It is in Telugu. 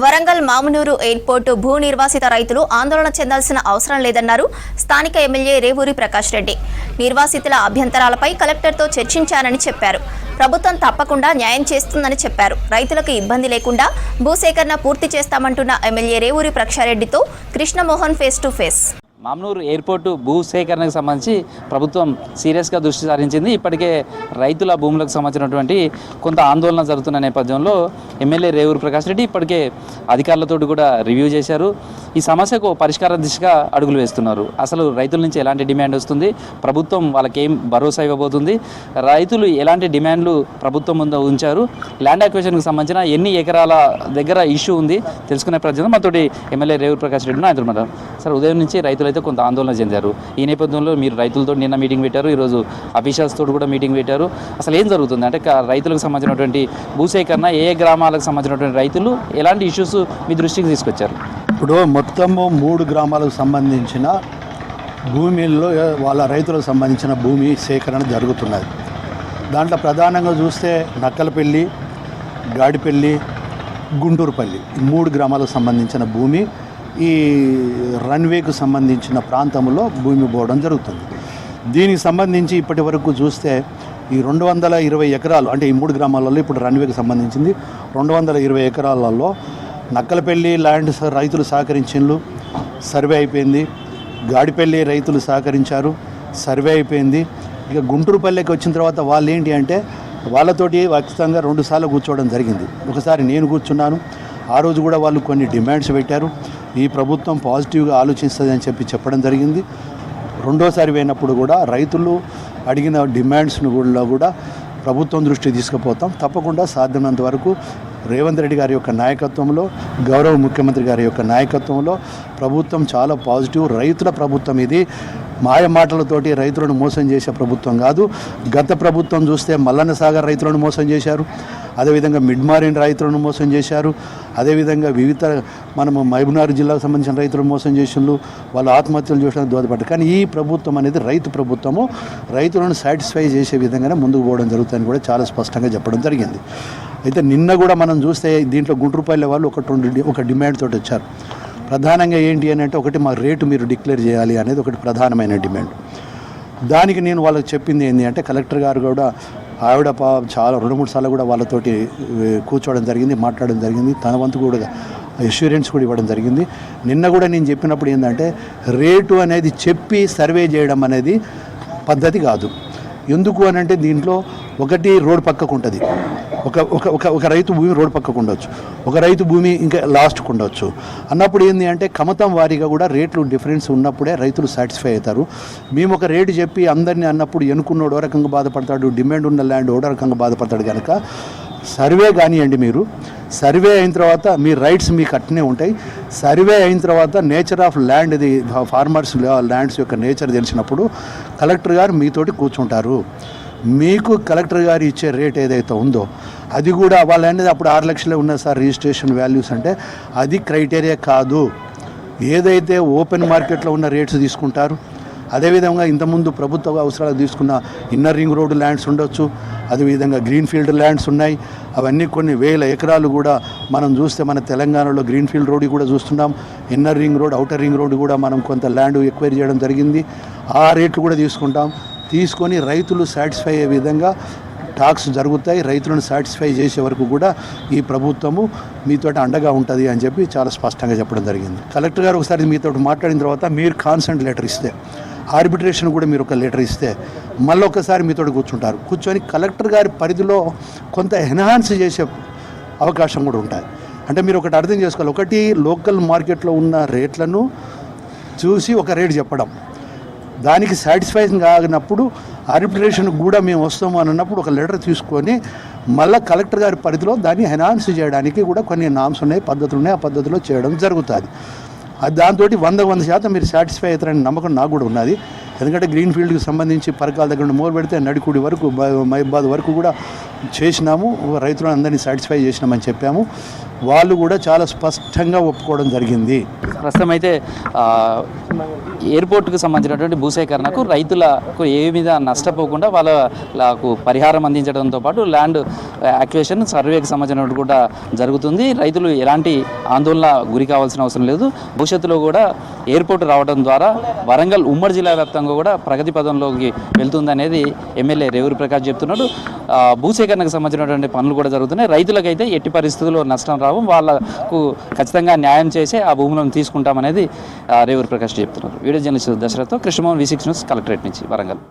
వరంగల్ మామునూరు ఎయిర్పోర్టు భూ నిర్వాసిత రైతులు ఆందోళన చెందాల్సిన అవసరం లేదన్నారు స్థానిక ఎమ్మెల్యే రేవూరి ప్రకాష్ రెడ్డి. నిర్వాసితుల అభ్యంతరాలపై కలెక్టర్తో చర్చించానని చెప్పారు. ప్రభుత్వం తప్పకుండా న్యాయం చేస్తుందని చెప్పారు. రైతులకు ఇబ్బంది లేకుండా భూసేకరణ పూర్తి చేస్తామంటున్న ఎమ్మెల్యే రేవూరి ప్రకాష్ రెడ్డితో Krishnamohan face to face. Mamnoor airport భూ సేకరణకు సంబంధించి ప్రభుత్వం సీరియస్గా దృష్టి సారించింది. ఇప్పటికే రైతుల భూములకు సంబంధించినటువంటి కొంత ఆందోళన జరుగుతున్న నేపథ్యంలో ఎమ్మెల్యే రేవూరి ప్రకాష్ రెడ్డి ఇప్పటికే అధికారులతో కూడా రివ్యూ చేశారు. ఈ సమస్యకు పరిష్కార దిశగా అడుగులు వేస్తున్నారు. అసలు రైతుల నుంచి ఎలాంటి డిమాండ్ వస్తుంది, ప్రభుత్వం వాళ్ళకి ఏం భరోసా ఇవ్వబోతుంది, రైతులు ఎలాంటి డిమాండ్లు ప్రభుత్వం ముందు ఉంచారు, ల్యాండ్ అక్విజిషన్కి సంబంధించిన ఎన్ని ఎకరాల దగ్గర ఇష్యూ ఉంది తెలుసుకునే ప్రయత్నం మాతోటి ఎమ్మెల్యే రేవూరి ప్రకాష్ రెడ్డి ఆయన సార్. ఉదయం నుంచి రైతులు అయితే కొంత ఆందోళన చెందారు. ఈ నేపథ్యంలో మీరు రైతులతో నిన్న మీటింగ్ పెట్టారు, ఈరోజు అఫీషియల్స్ తోటి కూడా మీటింగ్ పెట్టారు. అసలు ఏం జరుగుతుంది అంటే రైతులకు సంబంధించినటువంటి భూసేకరణ, ఏ గ్రామాలకు సంబంధించినటువంటి రైతులు ఎలాంటి ఇష్యూస్ మీ దృష్టికి తీసుకొచ్చారు? ఇప్పుడు మొత్తము 3 గ్రామాలకు సంబంధించిన భూమిల్లో వాళ్ళ రైతులకు సంబంధించిన భూమి సేకరణ జరుగుతున్నది. దాంట్లో ప్రధానంగా చూస్తే నక్కలపల్లి, గాడిపల్లి, గుంటూరుపల్లి 3 గ్రామాలకు సంబంధించిన భూమి ఈ రన్వేకు సంబంధించిన ప్రాంతంలో భూమి పోవడం జరుగుతుంది. దీనికి సంబంధించి ఇప్పటి వరకు చూస్తే ఈ 220 ఎకరాలు అంటే ఈ 3 గ్రామాలలో ఇప్పుడు రన్వేకి సంబంధించింది 220 ఎకరాలలో నక్కలపల్లి ల్యాండ్ రైతులు సహకరించిండ్రు, సర్వే అయిపోయింది. గాడిపల్లి రైతులు సహకరించారు, సర్వే అయిపోయింది. ఇక గుంటూరుపల్లికి వచ్చిన తర్వాత వాళ్ళు ఏంటి అంటే వాళ్ళతోటి ఖచ్చితంగా 2 సార్లు కూర్చోవడం జరిగింది. ఒకసారి నేను కూర్చున్నాను, ఆ రోజు కూడా వాళ్ళు కొన్ని డిమాండ్స్ పెట్టారు. ఈ ప్రభుత్వం పాజిటివ్గా ఆలోచిస్తుంది అని చెప్పడం జరిగింది. రెండోసారి పోయినప్పుడు కూడా రైతులు అడిగిన డిమాండ్స్ను కూడా ప్రభుత్వం దృష్టికి తీసుకుపోతాం. తప్పకుండా సాధ్యమైనంత వరకు రేవంత్ రెడ్డి గారి యొక్క నాయకత్వంలో, గౌరవ ముఖ్యమంత్రి గారి యొక్క నాయకత్వంలో ప్రభుత్వం చాలా పాజిటివ్. రైతుల ప్రభుత్వం ఇది. మాయ మాటలతోటి రైతులను మోసం చేసే ప్రభుత్వం కాదు. గత ప్రభుత్వం చూస్తే మల్లన్న సాగర్ రైతులను మోసం చేశారు, అదేవిధంగా మిడ్మారిన్ రైతులను మోసం చేశారు, అదేవిధంగా వివిధ మనము మహబూబ్నగర్ జిల్లాకు సంబంధించిన రైతులను మోసం చేసిండ్రు, వాళ్ళు ఆత్మహత్యలు చేయడానికి దోహదపడ్డారు. కానీ ఈ ప్రభుత్వం అనేది రైతు ప్రభుత్వము, రైతులను సాటిస్ఫై చేసే విధంగానే ముందుకు పోవడం జరుగుతుందని కూడా చాలా స్పష్టంగా చెప్పడం జరిగింది. అయితే నిన్న కూడా మనం చూస్తే దీంట్లో గుంటూరుపల్లి వాళ్ళు ఒక డిమాండ్ తోటి వచ్చారు. ప్రధానంగా ఏంటి అని అంటే ఒకటి, మా రేటు మీరు డిక్లేర్ చేయాలి అనేది ఒకటి ప్రధానమైన డిమాండ్. దానికి నేను వాళ్ళకి చెప్పింది ఏంటి అంటే కలెక్టర్ గారు కూడా ఆవిడ చాలా 2-3 సార్లు కూడా వాళ్ళతోటి కూర్చోవడం జరిగింది, మాట్లాడడం జరిగింది. తన వంతు కూడా అష్యూరెన్స్ కూడా ఇవ్వడం జరిగింది. నిన్న కూడా నేను చెప్పినప్పుడు ఏంటంటే రేటు అనేది చెప్పి సర్వే చేయడం అనేది పద్ధతి కాదు. ఎందుకు అని అంటే దీంట్లో ఒకటి రోడ్ పక్కకు ఉంటుంది, ఒక రైతు భూమి రోడ్ పక్కకు ఉండొచ్చు, ఒక రైతు భూమి ఇంకా లాస్ట్కు ఉండొచ్చు. అన్నప్పుడు ఏంటి అంటే కమతం వారీగా కూడా రేట్లు డిఫరెన్స్ ఉన్నప్పుడే రైతులు సాటిస్ఫై అవుతారు. మేము ఒక రేటు చెప్పి అందరినీ అన్నప్పుడు ఎన్నుకున్నోడు ఓ రకంగా బాధపడతాడు, డిమాండ్ ఉన్న ల్యాండ్ ఓ రకంగా బాధపడతాడు. కనుక సర్వే కానివ్వండి, మీరు సర్వే అయిన తర్వాత మీ రైట్స్ మీకు అట్నే ఉంటాయి. సర్వే అయిన తర్వాత నేచర్ ఆఫ్ ల్యాండ్, ఇది ఫార్మర్స్ ల్యాండ్స్ యొక్క నేచర్ తెలిసినప్పుడు కలెక్టర్ గారు మీతోటి కూర్చుంటారు. మీకు కలెక్టర్ గారు ఇచ్చే రేట్ ఏదైతే ఉందో అది కూడా వాళ్ళు అనేది అప్పుడు 6 లక్షలే ఉన్న సార్ రిజిస్ట్రేషన్ వాల్యూస్ అంటే అది క్రైటీరియా కాదు. ఏదైతే ఓపెన్ మార్కెట్లో ఉన్న రేట్స్ తీసుకుంటారు. అదేవిధంగా ఇంతకుముందు ప్రభుత్వ అవసరాలకు తీసుకున్న ఇన్నర్ రింగ్ రోడ్డు ల్యాండ్స్ ఉండొచ్చు, అదేవిధంగా గ్రీన్ఫీల్డ్ ల్యాండ్స్ ఉన్నాయి. అవన్నీ కొన్ని వేల ఎకరాలు కూడా మనం చూస్తే మన తెలంగాణలో గ్రీన్ఫీల్డ్ రోడ్డు కూడా చూస్తున్నాం. Inner ring road, outer ring road కూడా మనం కొంత ల్యాండ్ ఎక్వైర్ చేయడం జరిగింది. ఆ రేట్లు కూడా తీసుకుంటాం. తీసుకొని రైతులు సాటిస్ఫై అయ్యే విధంగా టాక్స్ జరుగుతాయి. రైతులను సాటిస్ఫై చేసే వరకు కూడా ఈ ప్రభుత్వము మీతోటి అండగా ఉంటుంది అని చెప్పి చాలా స్పష్టంగా చెప్పడం జరిగింది. కలెక్టర్ గారు ఒకసారి మీతో మాట్లాడిన తర్వాత మీరు కాన్సెంట్ లెటర్ ఇస్తే, ఆర్బిట్రేషన్ కూడా మీరు ఒక లెటర్ ఇస్తే మళ్ళీ ఒకసారి మీతో కూర్చుంటారు. కూర్చొని కలెక్టర్ గారి పరిధిలో కొంత ఎన్హాన్స్ చేసే అవకాశం కూడా ఉంటుంది. అంటే మీరు ఒకటి అర్థం చేసుకోవాలి, ఒకటి లోకల్ మార్కెట్లో ఉన్న రేట్లను చూసి ఒక రేట్ చెప్పడం, దానికి సాటిస్ఫై కాగినప్పుడు ఆర్బిట్రేషన్ కూడా మేము వస్తాము అని అన్నప్పుడు ఒక లెటర్ తీసుకొని మళ్ళీ కలెక్టర్ గారి పరిధిలో దాన్ని ఎన్హాన్స్ చేయడానికి కూడా కొన్ని నామ్స్ ఉన్నాయి, పద్ధతులు ఉన్నాయి. ఆ పద్ధతిలో చేయడం జరుగుతుంది. అది దాంతో 100% మీరు సాటిస్ఫై అవుతారని నమ్మకం నాకు కూడా ఉన్నది. ఎందుకంటే గ్రీన్ ఫీల్డ్కి సంబంధించి పరకాల దగ్గర మొదలు పెడితే నడికుడి వరకు, మహిబాద్ వరకు కూడా చేసినాము, రైతులను అందరినీ సాటిస్ఫై చేసినామని చెప్పాము. వాళ్ళు కూడా చాలా స్పష్టంగా ఒప్పుకోవడం జరిగింది. ప్రస్తుతం అయితే ఎయిర్పోర్ట్కి సంబంధించినటువంటి భూసేకరణకు రైతులకు ఏ మీద నష్టపోకుండా వాళ్ళకు పరిహారం అందించడంతో పాటు ల్యాండ్ యాక్విజిషన్ సర్వేకి సంబంధించినటువంటి కూడా జరుగుతుంది. రైతులు ఎలాంటి ఆందోళన గురి కావాల్సిన అవసరం లేదు. భవిష్యత్తులో కూడా ఎయిర్పోర్ట్ రావడం ద్వారా వరంగల్ ఉమ్మడి జిల్లా వ్యాప్తంగా కూడా ప్రగతి పదంలోకి వెళ్తుందనేది ఎమ్మెల్యే రేవూరి ప్రకాష్ చెప్తున్నాడు. భూసేకరణకు సంబంధించినటువంటి పనులు కూడా జరుగుతున్నాయి. రైతులకైతే ఎట్టి పరిస్థితుల్లో నష్టం రావు, వాళ్ళకు ఖచ్చితంగా న్యాయం చేసే ఆ భూములను తీసుకుంటామనేది రేవూరి ప్రకాష్ చెప్తున్నారు. వీడియో జర్నలిస్ట్ దశరథ్తో కృష్ణమోహన్, V6 న్యూస్, కలెక్టరేట్ నుంచి వరంగల్.